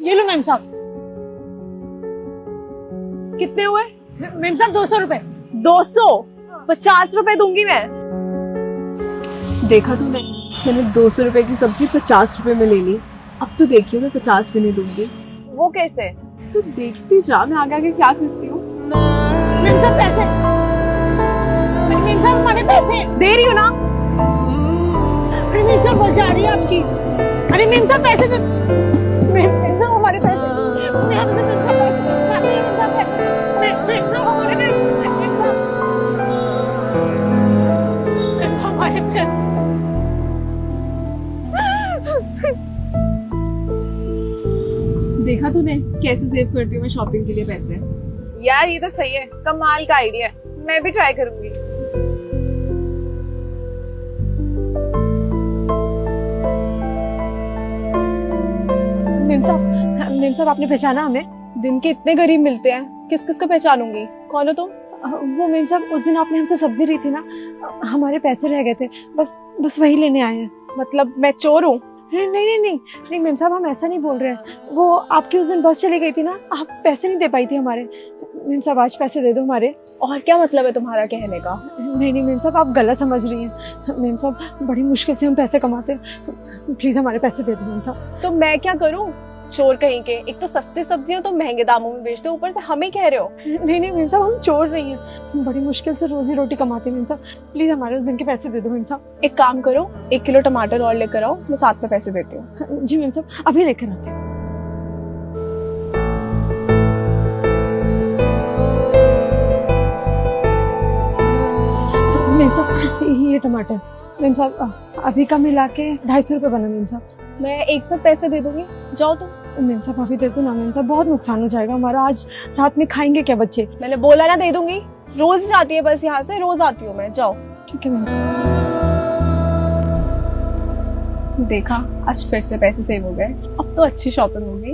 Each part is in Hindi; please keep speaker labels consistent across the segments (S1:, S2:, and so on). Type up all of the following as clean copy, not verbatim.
S1: ये लो मैम साहब।
S2: कितने हुए?
S1: मैम साहब 200 रुपए।
S2: 200? 50 रुपए दूंगी मैं। देखा तूने, मैंने 200 रुपए की सब्जी 50 रुपए में ले ली। अब तो देखियो मैं 50 भी नहीं दूंगी।
S3: वो कैसे?
S2: तू देखती जा मैं आगे आगे क्या करती हूँ।
S1: मैम साहब पैसे। मैम साहब हमारे पैसे।
S2: दे रही हो ना?
S1: अरे मैम साहब बस जा रही है आपकी। अरे मैम साहब पैसे दे। मैम साहब हमारे पैसे। मैम साहब पैसे। मैम साहब पैसे। मैम साहब हमारे पैसे। मैम साहब हमारे पैसे।
S2: देखा तूने कैसे सेव करती हूँ मैं शॉपिंग के लिए पैसे।
S3: यार ये तो सही है, कमाल का आइडिया है, मैं भी ट्राई करूंगी।
S1: मैम साहब आपने पहचाना हमें?
S2: दिन के इतने गरीब मिलते हैं, किस किस को पहचानूंगी? कौन हो तुम?
S1: वो मैम साहब उस दिन आपने हमसे सब्जी ली थी ना, हमारे पैसे रह गए थे, बस वही लेने आए हैं।
S2: मतलब मैं चोर हूँ?
S1: नहीं मैम साहब हम ऐसा नहीं बोल रहे हैं। वो आपकी उस दिन बस चली गई थी ना, आप पैसे नहीं दे पाई थी हमारे। मैम साहब आज पैसे दे दो हमारे।
S2: और क्या मतलब है तुम्हारा कहने का?
S1: नहीं मैम साहब आप गलत समझ रही हैं। मैम साहब बड़ी मुश्किल से हम पैसे कमाते हैं, प्लीज हमारे पैसे दे दो मैम साहब।
S2: तो मैं क्या करूँ? चोर कहीं के, एक तो सस्ती सब्जियां तो महंगे दामों में बेचते हो, ऊपर से हमें कह रहे हो।
S1: नहीं मैम साहब हम चोर नहीं हैं, बड़ी मुश्किल से रोजी रोटी कमाते हैं मैम साहब, प्लीज हमारे उस दिन के पैसे दे दो मैम साहब।
S2: एक काम करो, 1 किलो टमाटर और लेकर आओ, मैं साथ में पैसे देती हूँ।
S1: जी मैम साहब अभी लेकर आते हैं। मैम साहब ये टमाटर। मैम साहब अभी का मिला के 250 रुपए बना मैम साहब।
S2: मैं एक साथ पैसे दे दूंगी, जाओ तुम।
S1: मैम साहब अभी दे दो ना मैम साहब, बहुत नुकसान हो जाएगा हमारा, आज रात में खाएंगे क्या बच्चे?
S2: मैंने बोला ना दे दूंगी, रोज जाती है बस यहाँ से, रोज आती हूँ मैं, जाओ।
S1: ठीक है मैम साहब।
S2: देखा, आज फिर से पैसे सेव हो गए, अब तो अच्छी शॉपिंग हो गई।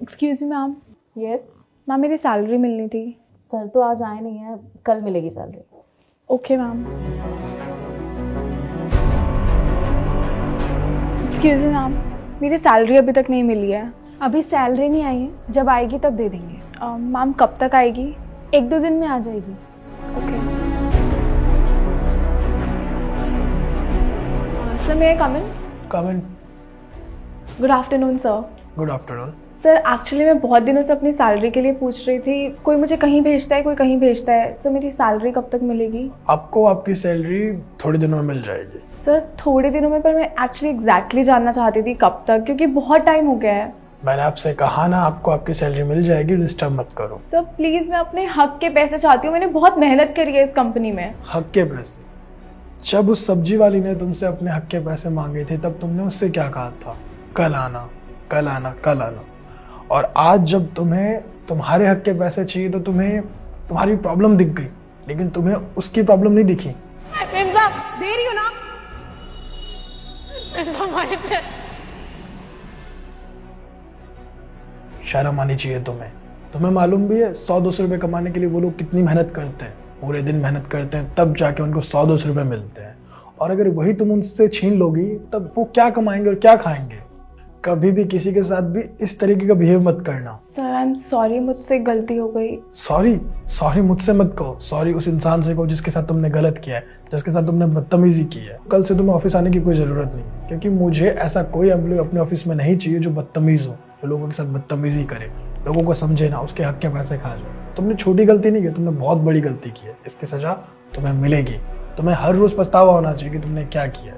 S2: Excuse me ma'am.
S4: Yes
S2: ma'am मेरी सैलरी मिलनी थी।
S4: सर तो आज आए नहीं है, कल मिलेगी salary.
S2: Okay ma'am. Excuse me ma'am, मेरी सैलरी अभी तक नहीं मिली है।
S5: अभी सैलरी नहीं आई है, जब आएगी तब दे देंगे।
S2: मैम कब तक आएगी?
S5: 1-2 दिन में आ जाएगी।
S2: Okay. Sir may I come in?
S6: Come in.
S2: Good afternoon sir.
S6: Good afternoon.
S2: Sir actually मैं बहुत दिनों से अपनी सैलरी के लिए पूछ रही थी, कोई मुझे कहीं भेजता है, कोई कहीं भेजता है। सर मेरी सैलरी कब तक मिलेगी?
S6: आपको आपकी सैलरी थोड़ी दिनों में मिल जाएगी।
S2: सर थोड़े दिनों में, पर मैं एक्चुअली एग्जैक्टली जानना चाहती थी कब तक, क्योंकि बहुत टाइम हो गया है।
S6: मैंने आपसे कहा ना आपको आपकी सैलरी मिल जाएगी, डिस्टर्ब मत करो।
S2: सर प्लीज़, मैं अपने हक के पैसे चाहती हूँ, मैंने बहुत मेहनत करी है इस कंपनी में।
S6: हक के पैसे? जब उस सब्जी वाली ने तुमसे अपने हक के पैसे मांगे थे तब तुमने उससे क्या कहा था? कल आना कल आना कल आना। और आज जब तुम्हें तुम्हारे हक के पैसे चाहिए तो तुम्हें तुम्हारी प्रॉब्लम दिख गई, लेकिन तुम्हें उसकी प्रॉब्लम नहीं दिखी।
S1: मैम साहब दे रही हो ना? मैम साहब हमारे पैसे।
S6: शर्म आनी चाहिए तुम्हें। तुम्हें मालूम भी है 100-200 रुपए कमाने के लिए वो लोग कितनी मेहनत करते हैं, पूरे दिन मेहनत करते हैं, तब जाके उनको 100-200 रुपए मिलते हैं। और अगर वही तुम उनसे छीन लोगी तब वो क्या कमाएंगे और क्या खाएंगे? कभी भी किसी के साथ भी इस तरीके का बिहेव मत करना।
S2: सर आई एम सॉरी, मुझसे गलती हो गई।
S6: सॉरी मुझसे मत कहो, सॉरी उस इंसान से कहो जिसके साथ तुमने गलत किया है, जिसके साथ तुमने बदतमीजी की है। कल से तुम्हें ऑफिस आने की कोई जरूरत नहीं, क्योंकि मुझे ऐसा कोई एम्प्लॉय अपने ऑफिस में नहीं चाहिए जो बदतमीज हो, जो लोगों के साथ बदतमीजी करे, लोगों को समझे ना, उसके हक के पैसे खा जाए। तुमने छोटी गलती नहीं की, तुमने बहुत बड़ी गलती की है, इसकी सजा तुम्हें मिलेगी। तुम्हें हर रोज पछतावा होना चाहिए कि तुमने क्या किया।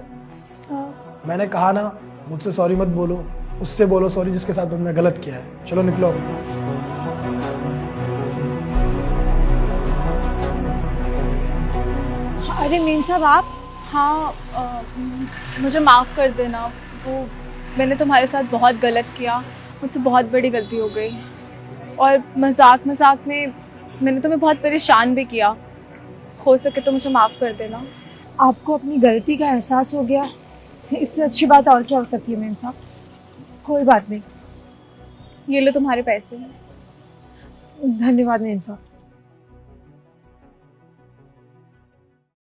S6: मैंने कहा ना, मुझसे सॉरी मत बोलो, उससे बोलो सॉरी जिसके साथ तुमने गलत किया है। चलो निकलो।
S1: अरे मैम साहब आप?
S2: हाँ, मुझे माफ़ कर देना, वो मैंने तुम्हारे साथ बहुत गलत किया, मुझसे बहुत बड़ी गलती हो गई। और मजाक मजाक में मैंने तुम्हें बहुत परेशान भी किया, हो सके तो मुझे माफ़ कर देना।
S1: आपको अपनी गलती का एहसास हो गया, इससे अच्छी बात और क्या हो सकती है मैम साहब? कोई बात नहीं।
S2: ये लो तुम्हारे पैसे।
S1: धन्यवाद मैम साहब।